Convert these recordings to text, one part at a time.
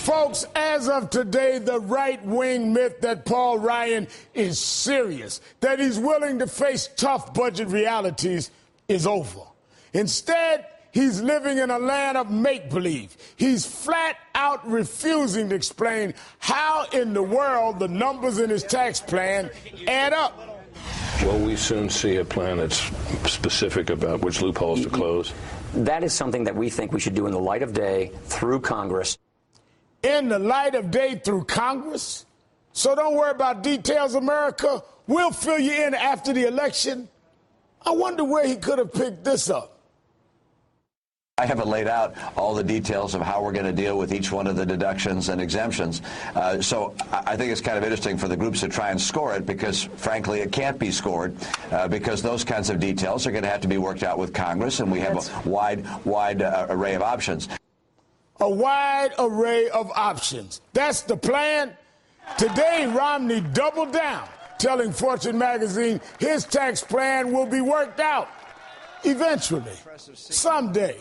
Folks, as of today, the right-wing myth that Paul Ryan is serious, that he's willing to face tough budget realities, is over. Instead, he's living in a land of make-believe. He's flat out refusing to explain how in the world the numbers in his tax plan add up. Will we soon see a plan that's specific about which loopholes to close? That is something that we think we should do in the light of day through Congress. In the light of day through Congress? So don't worry about details, America. We'll fill you in after the election. I wonder where he could have picked this up. I haven't laid out all the details of how we're going to deal with each one of the deductions and exemptions. So I think it's kind of interesting for the groups to try and score it because, frankly, it can't be scored because those kinds of details are going to have to be worked out with Congress, and we have a wide array of options. A wide array of options. That's the plan. Today, Romney doubled down, telling Fortune magazine his tax plan will be worked out eventually, someday,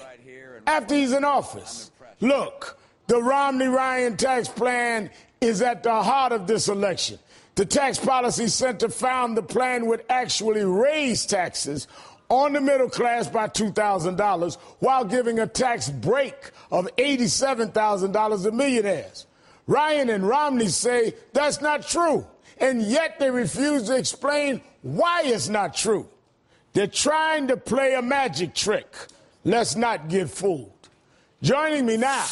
after he's in office. Look, the Romney-Ryan tax plan is at the heart of this election. The Tax Policy Center found the plan would actually raise taxes on the middle class by $2,000 while giving a tax break of $87,000 to millionaires. Ryan and Romney say that's not true, and yet they refuse to explain why it's not true. They're trying to play a magic trick. Let's not get fooled. Joining me now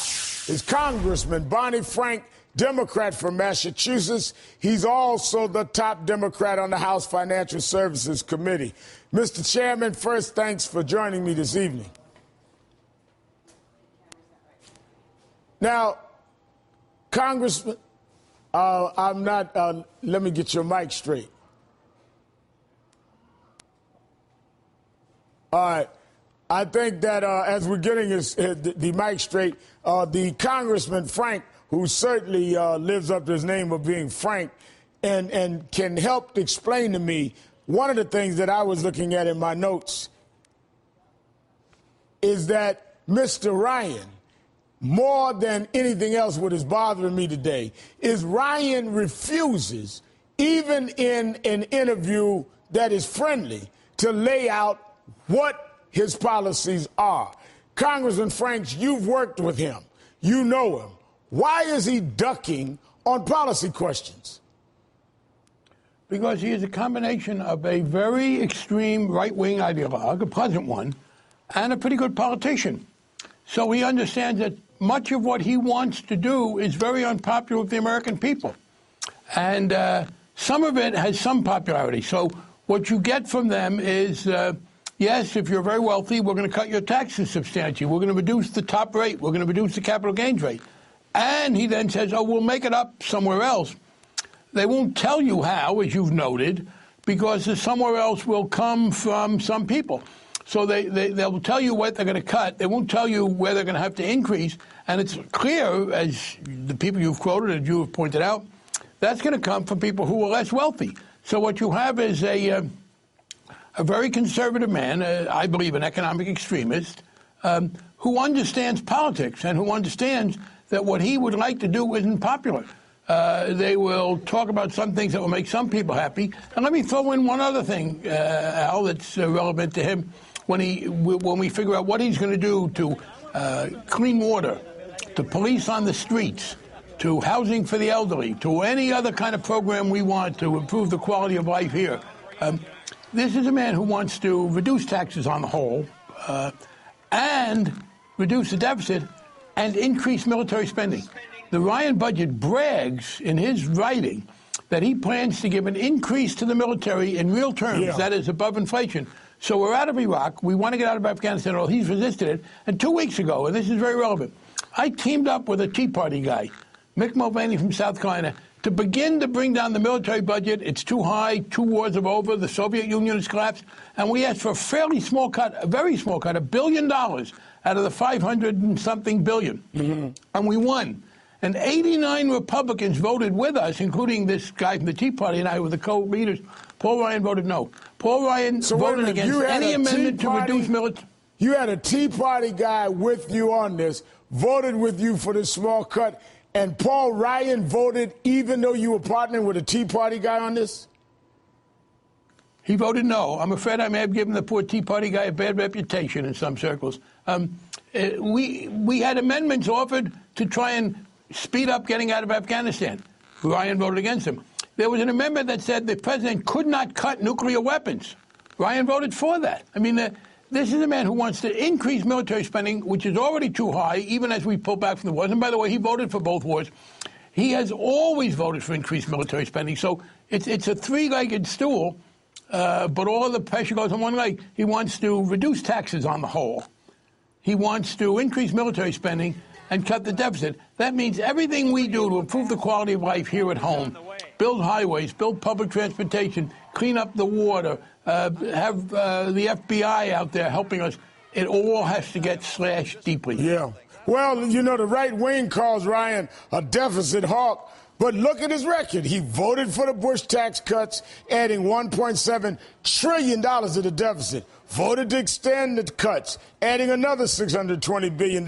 is Congressman Barney Frank, Democrat from Massachusetts. He's also the top Democrat on the House Financial Services Committee. Mr. Chairman, first, thanks for joining me this evening. Now, Congressman, let me get your mic straight. All right. I think that as we're getting the mic straight, the Congressman Frank, who certainly lives up to his name of being Frank, and can help explain to me one of the things that I was looking at in my notes is that Mr. Ryan, more than anything else what is bothering me today, is Ryan refuses, even in an interview that is friendly, to lay out what his policies are. Congressman Franks, you've worked with him. You know him. Why is he ducking on policy questions? Because he is a combination of a very extreme right-wing ideologue, a pleasant one, and a pretty good politician. So he understands that much of what he wants to do is very unpopular with the American people. And some of it has some popularity. So what you get from them is, yes, if you're very wealthy, we're going to cut your taxes substantially. We're going to reduce the top rate. We're going to reduce the capital gains rate. And he then says, oh, we'll make it up somewhere else. They won't tell you how, as you've noted, because the somewhere else will come from some people. So they'll tell you what they're going to cut. They won't tell you where they're going to have to increase. And it's clear, as the people you've quoted and you have pointed out, that's going to come from people who are less wealthy. So what you have is a very conservative man, I believe an economic extremist, who understands politics and who understands that what he would like to do isn't popular. They will talk about some things that will make some people happy. And let me throw in one other thing, Al, that's relevant to him. When we figure out what he's going to do to clean water, to police on the streets, to housing for the elderly, to any other kind of program we want to improve the quality of life here. This is a man who wants to reduce taxes on the whole and reduce the deficit and increase military spending. The Ryan budget brags in his writing that he plans to give an increase to the military in real terms, that is above inflation. So we're out of Iraq. We want to get out of Afghanistan. Well, he's resisted it. And 2 weeks ago, and this is very relevant, I teamed up with a Tea Party guy, Mick Mulvaney from South Carolina, to begin to bring down the military budget. It's too high. 2 wars are over. The Soviet Union has collapsed. And we asked for a fairly small cut, a very small cut, $1 billion out of the 500 and something billion. And we won. And 89 Republicans voted with us, including this guy from the Tea Party and I were the co-leaders. Paul Ryan voted no. Paul Ryan voted against any amendment to reduce military. You had a Tea Party guy with you on this, voted with you for this small cut, and Paul Ryan voted even though you were partnering with a Tea Party guy on this? He voted no. I'm afraid I may have given the poor Tea Party guy a bad reputation in some circles. We had amendments offered to try and speed up getting out of Afghanistan. Ryan voted against them. There was an amendment that said the president could not cut nuclear weapons. Ryan voted for that. I mean, this is a man who wants to increase military spending, which is already too high, even as we pull back from the wars. And by the way, he voted for both wars. He has always voted for increased military spending. So it's a three-legged stool, but all of the pressure goes on one leg. He wants to reduce taxes on the whole. He wants to increase military spending and cut the deficit. That means everything we do to improve the quality of life here at home, build highways, build public transportation, clean up the water, have the FBI out there helping us, it all has to get slashed deeply. Yeah. Well, you know, the right wing calls Ryan a deficit hawk, but look at his record. He voted for the Bush tax cuts, adding $1.7 trillion to the deficit. Voted to extend the cuts, adding another $620 billion.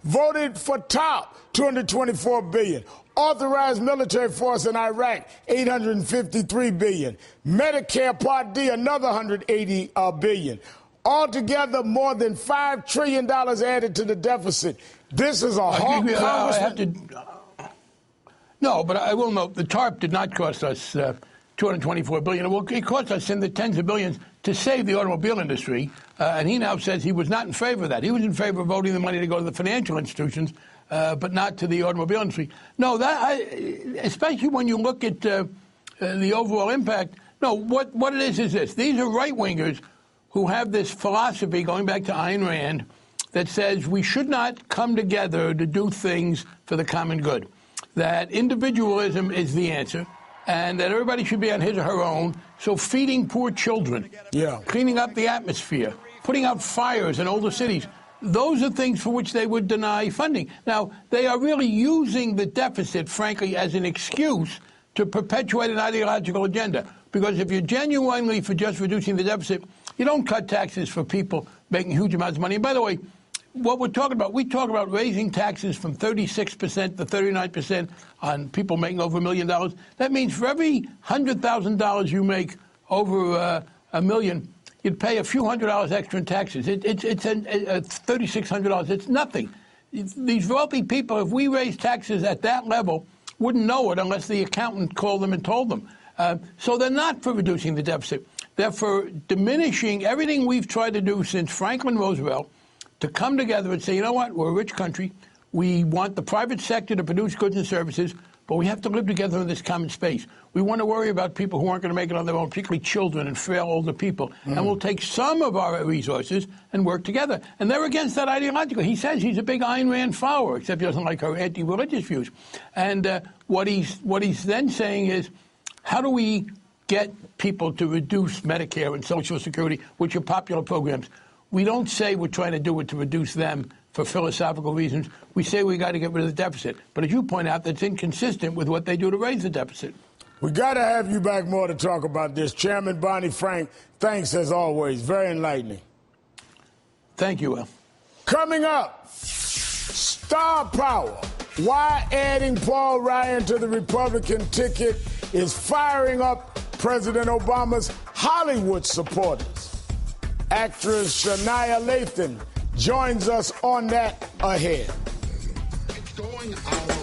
Voted for TOP, $224 billion. Authorized military force in Iraq, $853 billion. Medicare Part D, another $180 billion. Altogether, more than $5 trillion added to the deficit. This is a hawk, Congressman. No, but I will note the TARP did not cost us $224 billion. Well, it cost us in the tens of billions to save the automobile industry, and he now says he was not in favor of that. He was in favor of voting the money to go to the financial institutions, but not to the automobile industry. No, especially when you look at the overall impact. No, what it is this. These are right-wingers who have this philosophy, going back to Ayn Rand, that says we should not come together to do things for the common good, that individualism is the answer, and that everybody should be on his or her own. So feeding poor children, cleaning up the atmosphere, putting out fires in older cities, those are things for which they would deny funding. Now, they are really using the deficit, frankly, as an excuse to perpetuate an ideological agenda. Because if you're genuinely for just reducing the deficit, you don't cut taxes for people making huge amounts of money. And by the way, what we talk about raising taxes from 36% to 39% on people making over $1 million. That means for every $100,000 you make over $1 million, you'd pay a few $100s extra in taxes. It's $3,600. It's nothing. These wealthy people, if we raise taxes at that level, wouldn't know it unless the accountant called them and told them. So they're not for reducing the deficit. They're for diminishing everything we've tried to do since Franklin Roosevelt, to come together and say, you know what, we're a rich country. We want the private sector to produce goods and services, but we have to live together in this common space. We want to worry about people who aren't going to make it on their own, particularly children and frail older people. And we'll take some of our resources and work together. And they're against that ideologically. He says he's a big Ayn Rand follower, except he doesn't like her anti-religious views. And what he's then saying is, how do we get people to reduce Medicare and Social Security, which are popular programs? We don't say we're trying to do it to reduce them for philosophical reasons. We say we got to get rid of the deficit. But as you point out, that's inconsistent with what they do to raise the deficit. We got to have you back more to talk about this. Chairman Barney Frank, thanks as always. Very enlightening. Thank you, Will. Coming up, star power. Why adding Paul Ryan to the Republican ticket is firing up President Obama's Hollywood supporters. Actress Shania Lathan joins us on that ahead. It's going out.